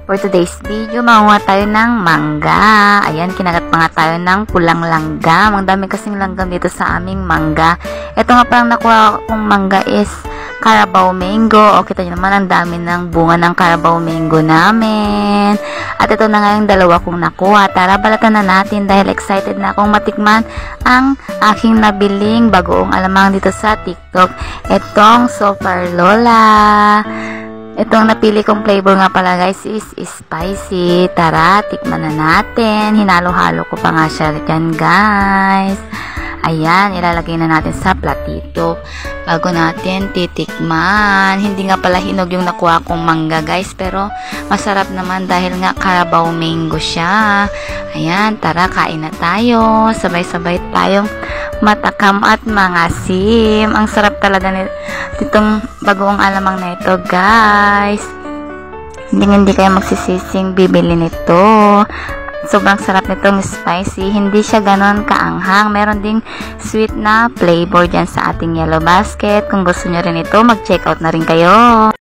For today's video, manguha tayo ng mangga. Ayan, kinagat pa nga tayo ng pulang langgam. Ang dami kasing langgam dito sa aming mangga. Ito nga parang nakuha kong mangga is Carabao Mango. O, kita nyo naman, ang dami ng bunga ng Carabao Mango namin. At ito na nga yung dalawa kong nakuha. Tara, balatan na natin dahil excited na akong matikman ang aking nabiling bagoong alamang dito sa TikTok. Itong Super Lola. Itong napili kong flavor nga pala guys is spicy. Tara, tikman na natin. Hinalo-halo ko pa nga siya dyan guys. Ayan, ilalagay na natin sa platito bago natin titikman. Hindi nga pala hinog yung nakuha kong mangga guys, pero masarap naman dahil nga Carabao Mango siya. Ayan, tara, kain na tayo. Sabay-sabay tayong matakam at mangasim. Ang sarap talaga nitong bagoong alamang na ito guys. Hindi kayo magsisising bibili nito. Sobrang sarap nitong spicy. Hindi siya ganon kaanghang. Meron ding sweet na flavor dyan sa ating yellow basket. Kung gusto nyo rin ito, mag-check out na rin kayo.